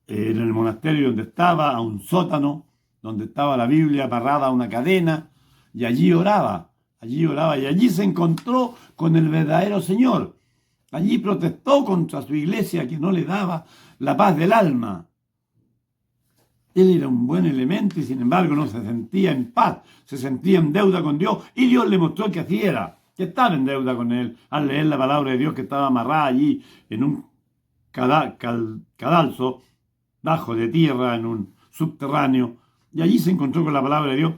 en el monasterio donde estaba, a un sótano, donde estaba la Biblia amarrada a una cadena, y allí oraba, y allí se encontró con el verdadero Señor. Allí protestó contra su iglesia que no le daba la paz del alma. Él era un buen elemento y sin embargo no se sentía en paz, se sentía en deuda con Dios y Dios le mostró que así era, que estaba en deuda con Él al leer la palabra de Dios que estaba amarrada allí en un cadalso bajo de tierra, en un subterráneo, y allí se encontró con la palabra de Dios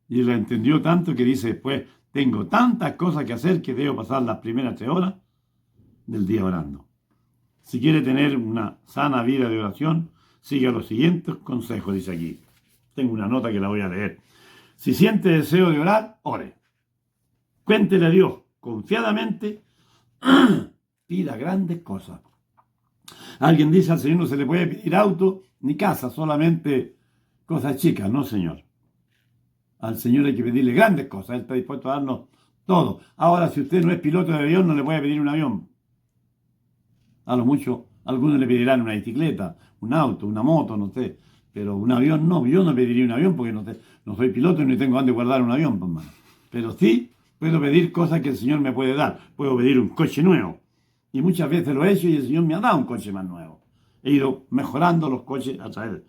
y la entendió tanto que dice después, tengo tantas cosas que hacer que debo pasar las primeras 3 horas del día orando. Si quiere tener una sana vida de oración, siga los siguientes consejos, dice aquí. Tengo una nota que la voy a leer. Si siente deseo de orar, ore. Cuéntele a Dios confiadamente, pida grandes cosas. Alguien dice al Señor no se le puede pedir auto ni casa, solamente cosas chicas. No, Señor. Al Señor hay que pedirle grandes cosas. Él está dispuesto a darnos todo. Ahora, si usted no es piloto de avión, no le puede pedir un avión. A lo mucho, algunos le pedirán una bicicleta, un auto, una moto, no sé. Pero un avión no. Yo no pediría un avión porque no soy piloto y no tengo dónde guardar un avión, pues, hermano. Pero sí puedo pedir cosas que el Señor me puede dar. Puedo pedir un coche nuevo. Y muchas veces lo he hecho y el Señor me ha dado un coche más nuevo. He ido mejorando los coches a través.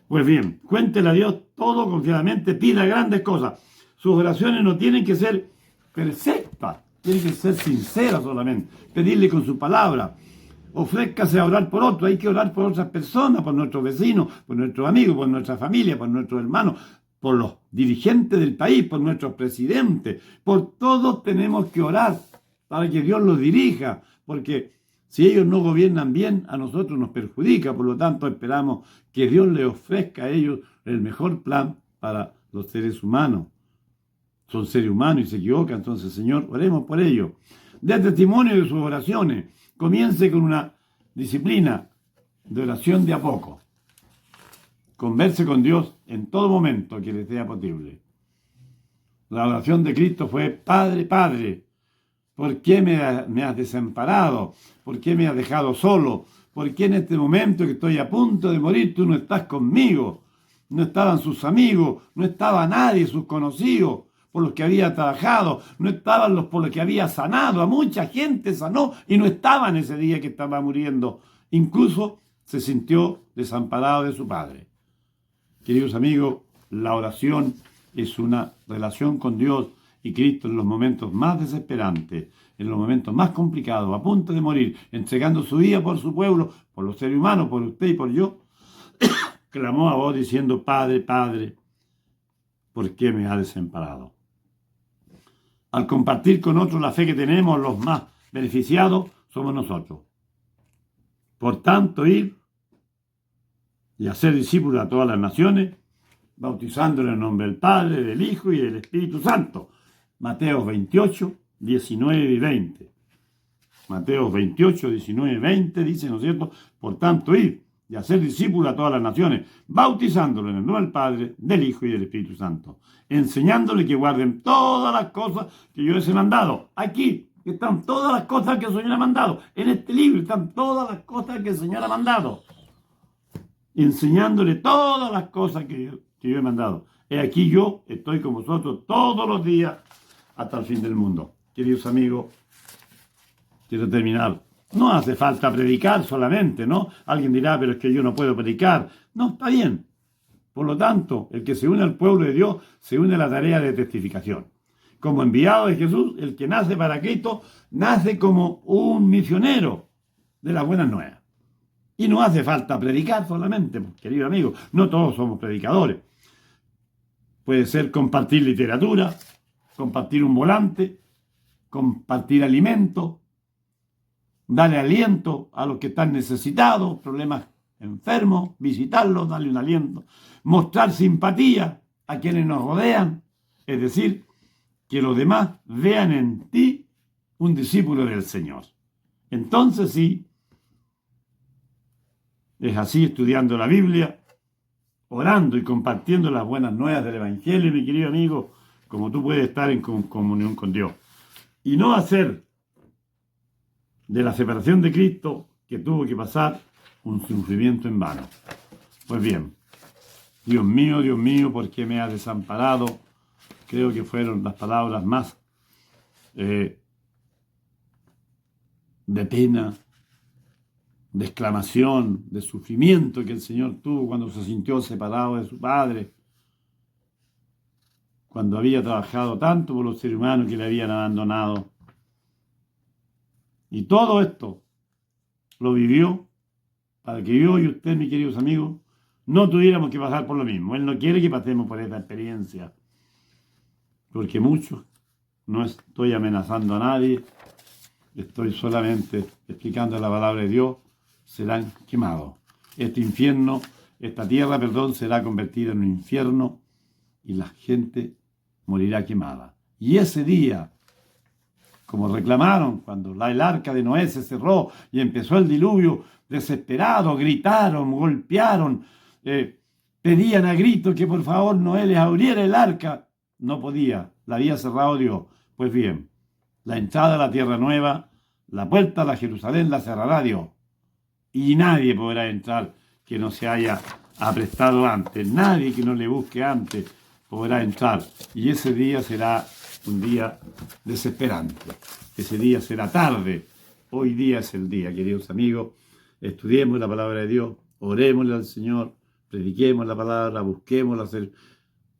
Pues bien, cuéntele a Dios todo confiadamente, pida grandes cosas. Sus oraciones no tienen que ser perfectas, tienen que ser sinceras solamente. Pedirle con su palabra. Ofrézcase a orar por otros. Hay que orar por otras personas, por nuestros vecinos, por nuestros amigos, por nuestra familia, por nuestros hermanos, por los dirigentes del país, por nuestros presidentes. Por todos tenemos que orar para que Dios los dirija, porque si ellos no gobiernan bien, a nosotros nos perjudica. Por lo tanto, esperamos que Dios les ofrezca a ellos el mejor plan para los seres humanos. Son seres humanos y se equivocan. Entonces, Señor, oremos por ellos. Dé testimonio de sus oraciones. Comience con una disciplina de oración de a poco. Converse con Dios en todo momento que le sea posible. La oración de Cristo fue, Padre, Padre, ¿por qué me has desamparado? ¿Por qué me has dejado solo? ¿Por qué en este momento que estoy a punto de morir tú no estás conmigo? No estaban sus amigos, no estaba nadie, sus conocidos, por los que había trabajado, no estaban los por los que había sanado. A mucha gente sanó y no estaban ese día que estaba muriendo. Incluso se sintió desamparado de su Padre. Queridos amigos, la oración es una relación con Dios y Cristo en los momentos más desesperantes, en los momentos más complicados, a punto de morir, entregando su vida por su pueblo, por los seres humanos, por usted y por yo, clamó a voz diciendo, Padre, Padre, ¿por qué me has desamparado? Al compartir con otros la fe que tenemos, los más beneficiados somos nosotros. Por tanto, ir y hacer discípulos a todas las naciones, bautizándolos en el nombre del Padre, del Hijo y del Espíritu Santo. Mateo 28, 19 y 20. Mateo 28, 19 y 20 dice, ¿no es cierto? Por tanto, ir y hacer discípulos a todas las naciones, bautizándolos en el nombre del Padre, del Hijo y del Espíritu Santo, enseñándoles que guarden todas las cosas que yo les he mandado. Aquí están todas las cosas que el Señor ha mandado. En este libro están todas las cosas que el Señor ha mandado. Enseñándole todas las cosas que yo he mandado. He aquí yo estoy con vosotros todos los días hasta el fin del mundo. Queridos amigos, quiero terminar. No hace falta predicar solamente, ¿no? Alguien dirá, pero es que yo no puedo predicar. No, está bien. Por lo tanto, el que se une al pueblo de Dios se une a la tarea de testificación. Como enviado de Jesús, el que nace para Cristo, nace como un misionero de las buenas nuevas. Y no hace falta predicar solamente, querido amigo. No todos somos predicadores. Puede ser compartir literatura, compartir un volante, compartir alimento, darle aliento a los que están necesitados, problemas enfermos, visitarlos, darle un aliento, mostrar simpatía a quienes nos rodean, es decir, que los demás vean en ti un discípulo del Señor. Entonces sí, es así estudiando la Biblia, orando y compartiendo las buenas nuevas del Evangelio, mi querido amigo, como tú puedes estar en comunión con Dios. Y no hacer de la separación de Cristo que tuvo que pasar un sufrimiento en vano. Pues bien, Dios mío, ¿por qué me has desamparado? Creo que fueron las palabras más de pena, de exclamación, de sufrimiento que el Señor tuvo cuando se sintió separado de su Padre, cuando había trabajado tanto por los seres humanos que le habían abandonado. Y todo esto lo vivió para que yo y usted, mis queridos amigos, no tuviéramos que pasar por lo mismo. Él no quiere que pasemos por esta experiencia, porque muchos, no estoy amenazando a nadie, estoy solamente explicando la palabra de Dios, serán quemados. Este infierno, esta tierra, será convertida en un infierno y la gente morirá quemada. Y ese día, como reclamaron cuando el arca de Noé se cerró y empezó el diluvio, desesperados, gritaron, golpearon, pedían a gritos que por favor Noé les abriera el arca. No podía, la había cerrado Dios. Pues bien, la entrada a la tierra nueva, la puerta a la Jerusalén la cerrará Dios. Y nadie podrá entrar que no se haya aprestado antes. Nadie que no le busque antes podrá entrar. Y ese día será un día desesperante. Ese día será tarde. Hoy día es el día, queridos amigos. Estudiemos la palabra de Dios, orémosle al Señor, prediquemos la palabra, busquémosla hacer.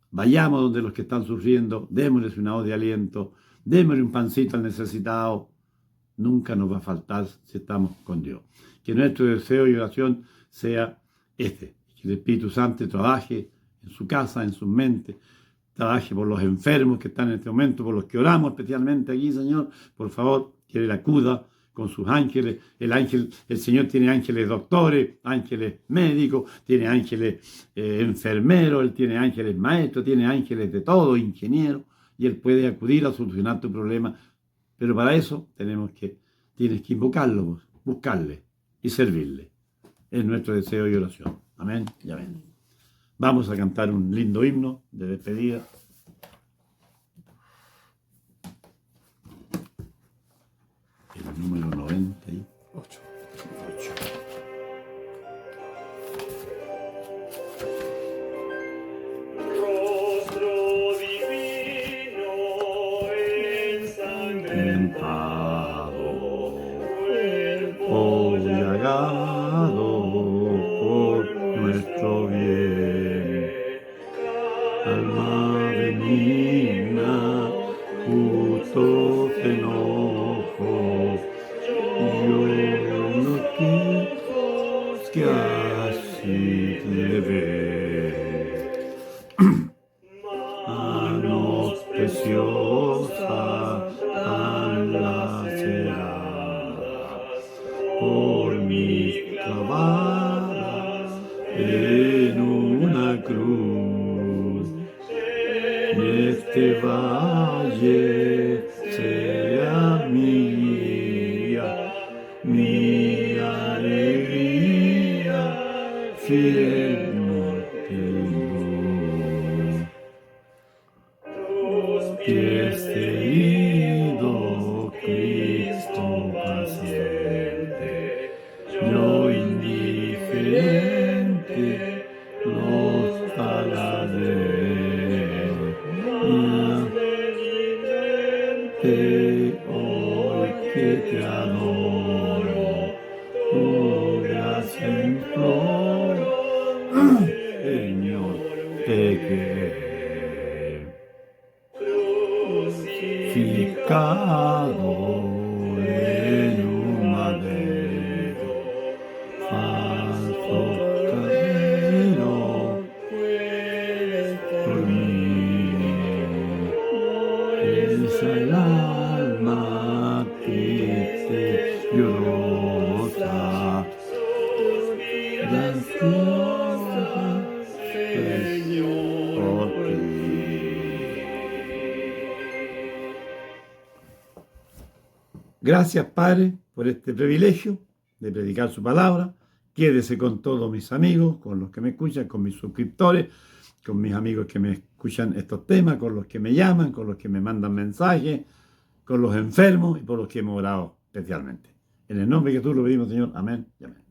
Vayamos donde los que están sufriendo, démosles una voz de aliento, démosle un pancito al necesitado. Nunca nos va a faltar si estamos con Dios. Que nuestro deseo y oración sea este. Que el Espíritu Santo trabaje en su casa, en su mente. Trabaje por los enfermos que están en este momento, por los que oramos especialmente aquí, Señor. Por favor, que Él acuda con sus ángeles. El Señor tiene ángeles doctores, ángeles médicos, tiene ángeles enfermeros, Él tiene ángeles maestros, tiene ángeles de todo, ingenieros, y Él puede acudir a solucionar tu problema. Pero para eso tienes que invocarlo, buscarle y servirle. Es nuestro deseo y oración. Amén y amén. Vamos a cantar un lindo himno de despedida. El número 98. Rostro divino ensangrentado, Cuerpo llagado por nuestro bien, alma benigna, justos enojos, yo no quiero que así te ve. Manos preciosas tan laceradas por mis clavadas en una cruz. En este valle sea mi guía, mi alegría, fiel norte y luz. Pies herido, Cristo paciente, yo indiferente los talaré. Hoy que te adoro, tu gracia imploro, Señor, te querré. Crucificado en un madero, falso cadero, por mí. Esa el alma triste, llorosa, graciosa, Señor, por ti. Gracias, Padre, por este privilegio de predicar su palabra. Quédese con todos mis amigos, con los que me escuchan, con mis suscriptores, con mis amigos que me escuchan estos temas, con los que me llaman, con los que me mandan mensajes, con los enfermos y por los que hemos orado especialmente. En el nombre de Jesús lo pedimos, Señor. Amén y amén.